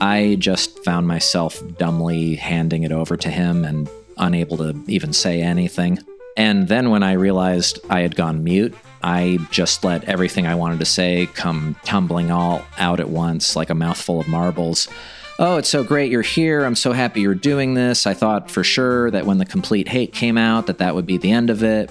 I just found myself dumbly handing it over to him and unable to even say anything. And then when I realized I had gone mute, I just let everything I wanted to say come tumbling all out at once like a mouthful of marbles. Oh, it's so great you're here. I'm so happy you're doing this. I thought for sure that when the Complete Hate came out that would be the end of it.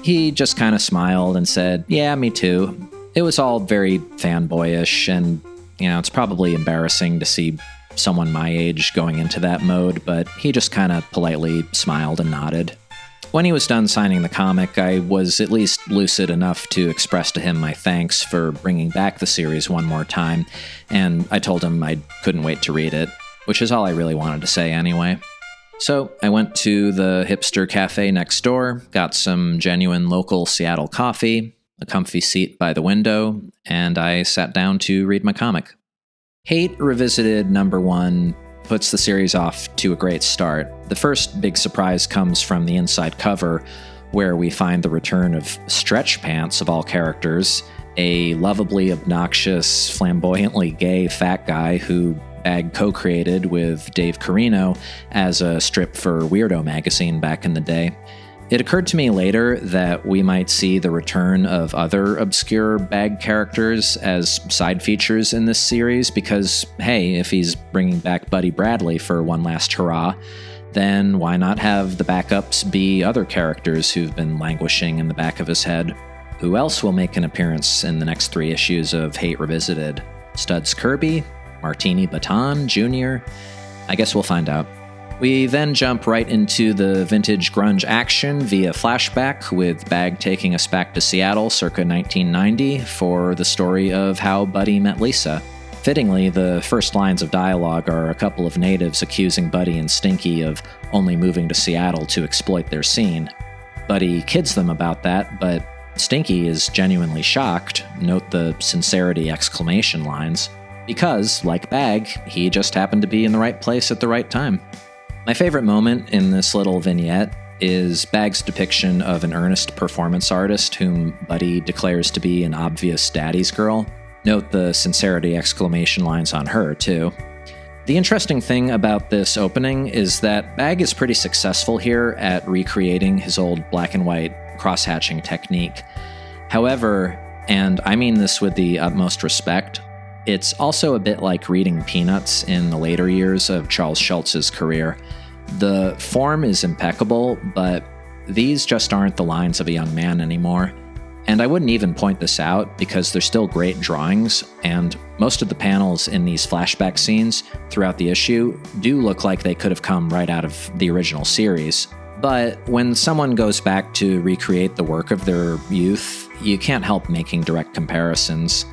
He just kind of smiled and said, yeah, me too. It was all very fanboyish, and, it's probably embarrassing to see someone my age going into that mode, but he just kind of politely smiled and nodded. When he was done signing the comic, I was at least lucid enough to express to him my thanks for bringing back the series one more time, and I told him I couldn't wait to read it, which is all I really wanted to say anyway. So I went to the hipster cafe next door, got some genuine local Seattle coffee, a comfy seat by the window, and I sat down to read my comic. Hate Revisited #1 puts the series off to a great start. The first big surprise comes from the inside cover, where we find the return of Stretch Pants, of all characters, a lovably obnoxious, flamboyantly gay fat guy who Bagge co-created with Dave Carino as a strip for Weirdo magazine back in the day. It occurred to me later that we might see the return of other obscure Bagge characters as side features in this series, because, hey, if he's bringing back Buddy Bradley for one last hurrah, then why not have the backups be other characters who've been languishing in the back of his head? Who else will make an appearance in the next 3 issues of Hate Revisited? Studs Kirby? Martini Baton Jr.? I guess we'll find out. We then jump right into the vintage grunge action via flashback, with Bagge taking us back to Seattle circa 1990 for the story of how Buddy met Lisa. Fittingly, the first lines of dialogue are a couple of natives accusing Buddy and Stinky of only moving to Seattle to exploit their scene. Buddy kids them about that, but Stinky is genuinely shocked, note the sincerity exclamation lines, because, like Bagge, he just happened to be in the right place at the right time. My favorite moment in this little vignette is Bagge's depiction of an earnest performance artist whom Buddy declares to be an obvious daddy's girl. Note the sincerity exclamation lines on her, too. The interesting thing about this opening is that Bagge is pretty successful here at recreating his old black and white cross-hatching technique. However, and I mean this with the utmost respect, it's also a bit like reading Peanuts in the later years of Charles Schultz's career. The form is impeccable, but these just aren't the lines of a young man anymore. And I wouldn't even point this out because they're still great drawings, and most of the panels in these flashback scenes throughout the issue do look like they could have come right out of the original series. But when someone goes back to recreate the work of their youth, you can't help making direct comparisons.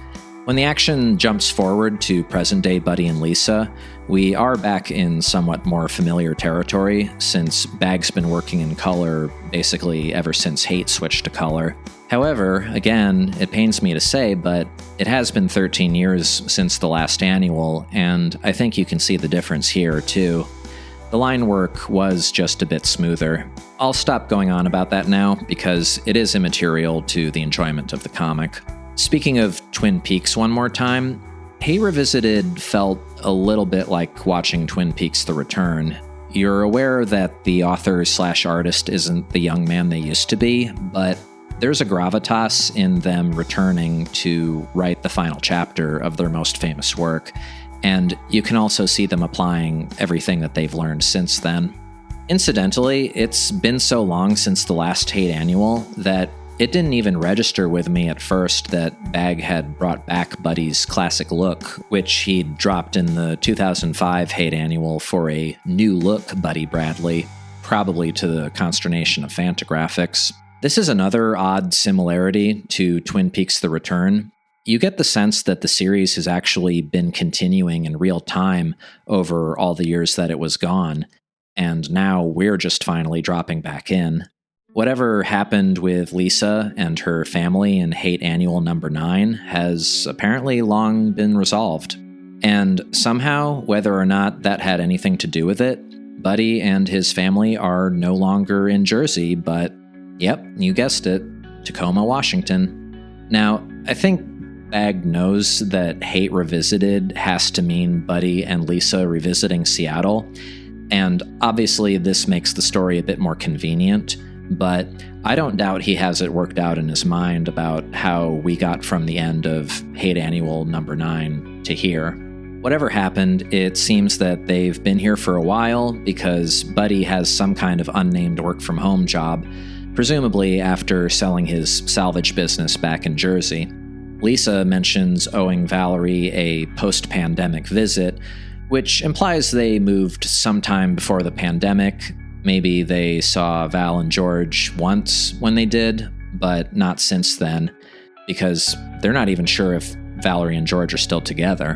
When the action jumps forward to present-day Buddy and Lisa, we are back in somewhat more familiar territory, since Bagge's been working in color basically ever since Hate switched to color. However, again, it pains me to say, but it has been 13 years since the last annual, and I think you can see the difference here, too. The line work was just a bit smoother. I'll stop going on about that now, because it is immaterial to the enjoyment of the comic. Speaking of Twin Peaks one more time, Hate Revisited felt a little bit like watching Twin Peaks The Return. You're aware that the author/artist isn't the young man they used to be, but there's a gravitas in them returning to write the final chapter of their most famous work, and you can also see them applying everything that they've learned since then. Incidentally, it's been so long since the last Hate Annual that it didn't even register with me at first that Bagge had brought back Buddy's classic look, which he'd dropped in the 2005 Hate Annual for a new look Buddy Bradley, probably to the consternation of Fantagraphics. This is another odd similarity to Twin Peaks The Return. You get the sense that the series has actually been continuing in real time over all the years that it was gone, and now we're just finally dropping back in. Whatever happened with Lisa and her family in Hate Annual number 9 has apparently long been resolved. And somehow, whether or not that had anything to do with it, Buddy and his family are no longer in Jersey, but, yep, you guessed it, Tacoma, Washington. Now, I think Bagge knows that Hate Revisited has to mean Buddy and Lisa revisiting Seattle, and obviously this makes the story a bit more convenient, but I don't doubt he has it worked out in his mind about how we got from the end of Hate Annual number 9 to here. Whatever happened, it seems that they've been here for a while because Buddy has some kind of unnamed work-from-home job, presumably after selling his salvage business back in Jersey. Lisa mentions owing Valerie a post-pandemic visit, which implies they moved sometime before the pandemic. Maybe they saw Val and George once when they did, but not since then, because they're not even sure if Valerie and George are still together.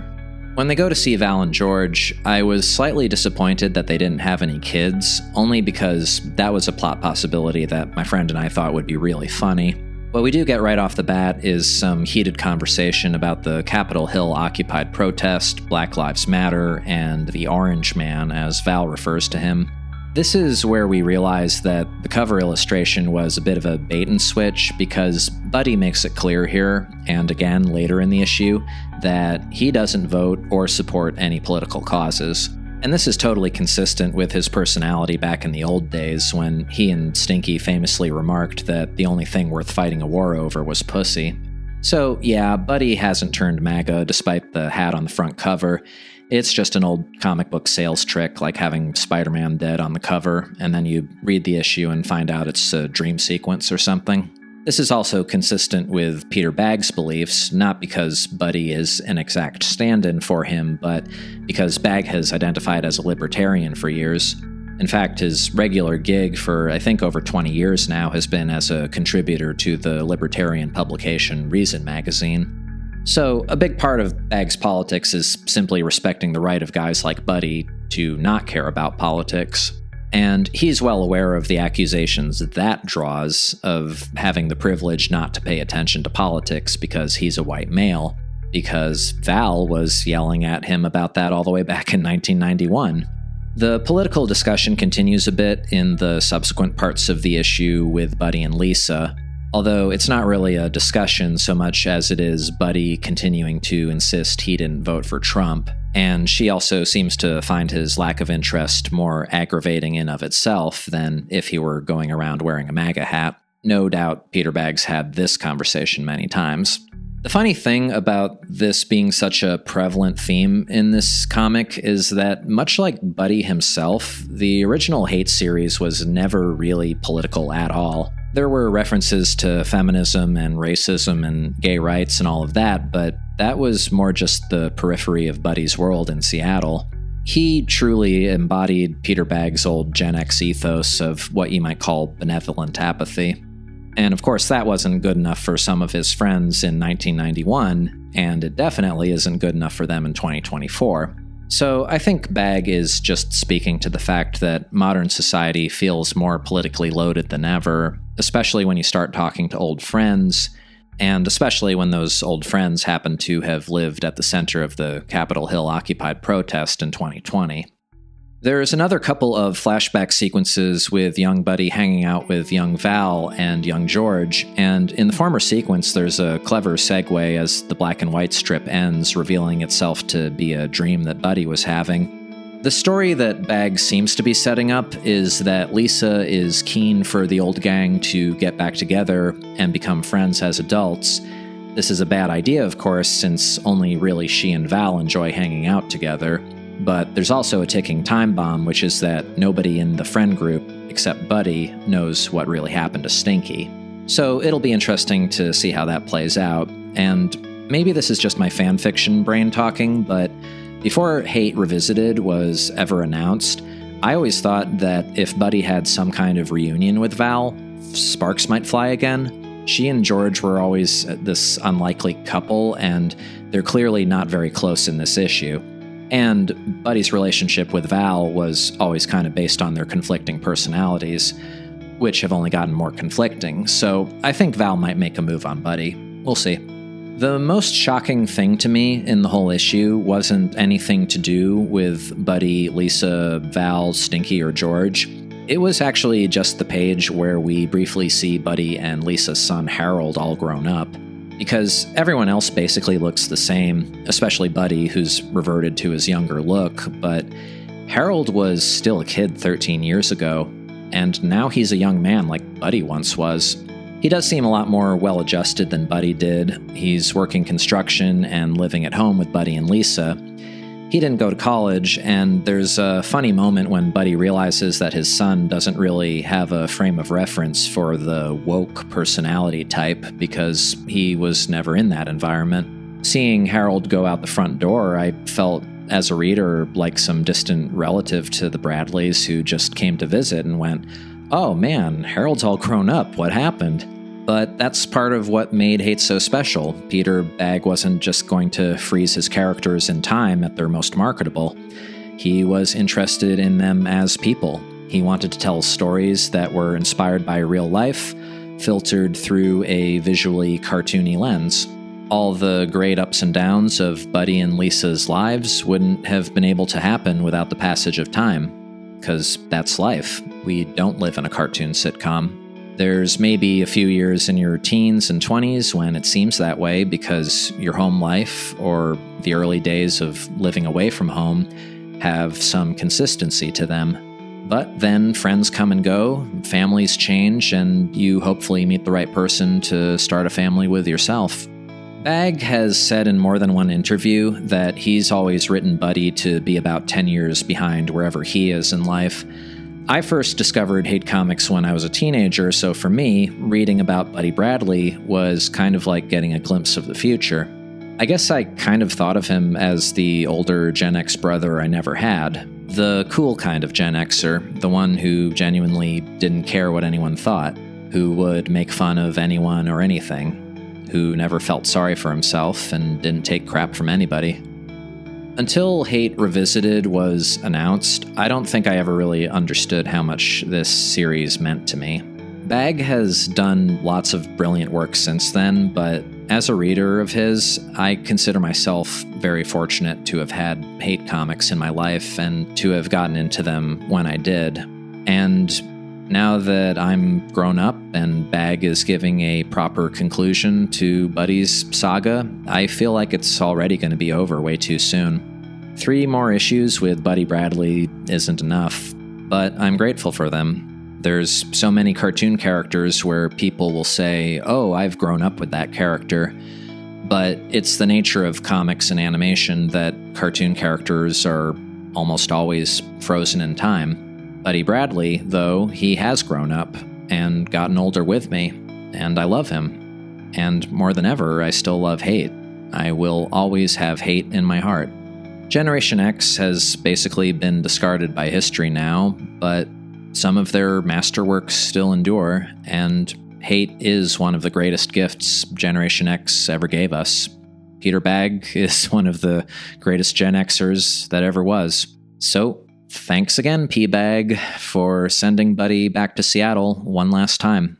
When they go to see Val and George, I was slightly disappointed that they didn't have any kids, only because that was a plot possibility that my friend and I thought would be really funny. What we do get right off the bat is some heated conversation about the Capitol Hill Occupied protest, Black Lives Matter, and the Orange Man, as Val refers to him. This is where we realize that the cover illustration was a bit of a bait and switch because Buddy makes it clear here, and again later in the issue, that he doesn't vote or support any political causes. And this is totally consistent with his personality back in the old days when he and Stinky famously remarked that the only thing worth fighting a war over was pussy. So yeah, Buddy hasn't turned MAGA despite the hat on the front cover. It's just an old comic book sales trick, like having Spider-Man dead on the cover, and then you read the issue and find out it's a dream sequence or something. This is also consistent with Peter Bagge's beliefs, not because Buddy is an exact stand-in for him, but because Bagge has identified as a libertarian for years. In fact, his regular gig for, I think, over 20 years now has been as a contributor to the libertarian publication Reason magazine. So, a big part of Bagge's politics is simply respecting the right of guys like Buddy to not care about politics. And he's well aware of the accusations that draws of having the privilege not to pay attention to politics because he's a white male, because Val was yelling at him about that all the way back in 1991. The political discussion continues a bit in the subsequent parts of the issue with Buddy and Lisa, although it's not really a discussion so much as it is Buddy continuing to insist he didn't vote for Trump, and she also seems to find his lack of interest more aggravating in of itself than if he were going around wearing a MAGA hat. No doubt Peter Bagge's had this conversation many times. The funny thing about this being such a prevalent theme in this comic is that, much like Buddy himself, the original Hate series was never really political at all. There were references to feminism and racism and gay rights and all of that, but that was more just the periphery of Buddy's world in Seattle. He truly embodied Peter Bagge's old Gen X ethos of what you might call benevolent apathy. And of course, that wasn't good enough for some of his friends in 1991, and it definitely isn't good enough for them in 2024. So I think Bagge is just speaking to the fact that modern society feels more politically loaded than ever, especially when you start talking to old friends, and especially when those old friends happen to have lived at the center of the Capitol Hill Occupied protest in 2020. There's another couple of flashback sequences with young Buddy hanging out with young Val and young George, and in the former sequence there's a clever segue as the black and white strip ends, revealing itself to be a dream that Buddy was having. The story that Bagge seems to be setting up is that Lisa is keen for the old gang to get back together and become friends as adults. This is a bad idea, of course, since only really she and Val enjoy hanging out together. But there's also a ticking time bomb, which is that nobody in the friend group, except Buddy, knows what really happened to Stinky. So it'll be interesting to see how that plays out. And maybe this is just my fanfiction brain talking, but before Hate Revisited was ever announced, I always thought that if Buddy had some kind of reunion with Val, sparks might fly again. She and George were always this unlikely couple, and they're clearly not very close in this issue. And Buddy's relationship with Val was always kind of based on their conflicting personalities. which have only gotten more conflicting, so I think Val might make a move on Buddy. We'll see. The most shocking thing to me in the whole issue wasn't anything to do with Buddy, Lisa, Val, Stinky, or George. It was actually just the page where we briefly see Buddy and Lisa's son Harold all grown up. Because everyone else basically looks the same, especially Buddy, who's reverted to his younger look, but Harold was still a kid 13 years ago, and now he's a young man like Buddy once was. He does seem a lot more well-adjusted than Buddy did. He's working construction and living at home with Buddy and Lisa. He didn't go to college, and there's a funny moment when Buddy realizes that his son doesn't really have a frame of reference for the woke personality type because he was never in that environment. Seeing Harold go out the front door, I felt, as a reader, like some distant relative to the Bradleys who just came to visit and went, "Oh man, Harold's all grown up, what happened?" But that's part of what made Hate so special. Peter Bagge wasn't just going to freeze his characters in time at their most marketable. He was interested in them as people. He wanted to tell stories that were inspired by real life, filtered through a visually cartoony lens. All the great ups and downs of Buddy and Lisa's lives wouldn't have been able to happen without the passage of time. Because that's life. We don't live in a cartoon sitcom. There's maybe a few years in your teens and 20s when it seems that way because your home life or the early days of living away from home have some consistency to them. But then friends come and go, families change, and you hopefully meet the right person to start a family with yourself. Bagge has said in more than one interview that he's always written Buddy to be about 10 years behind wherever he is in life. I first discovered Hate comics when I was a teenager, so for me, reading about Buddy Bradley was kind of like getting a glimpse of the future. I guess I kind of thought of him as the older Gen X brother I never had. The cool kind of Gen Xer, the one who genuinely didn't care what anyone thought, who would make fun of anyone or anything, who never felt sorry for himself and didn't take crap from anybody. Until Hate Revisited was announced, I don't think I ever really understood how much this series meant to me. Bagge has done lots of brilliant work since then, but as a reader of his, I consider myself very fortunate to have had Hate comics in my life and to have gotten into them when I did. And now that I'm grown up and Bagge is giving a proper conclusion to Buddy's saga, I feel like it's already going to be over way too soon. 3 more issues with Buddy Bradley isn't enough, but I'm grateful for them. There's so many cartoon characters where people will say, "Oh, I've grown up with that character," but it's the nature of comics and animation that cartoon characters are almost always frozen in time. Buddy Bradley, though, he has grown up and gotten older with me, and I love him. And more than ever, I still love Hate. I will always have Hate in my heart. Generation X has basically been discarded by history now, but some of their masterworks still endure, and Hate is one of the greatest gifts Generation X ever gave us. Peter Bagge is one of the greatest Gen Xers that ever was. So, thanks again, P-Bagge, for sending Buddy back to Seattle one last time.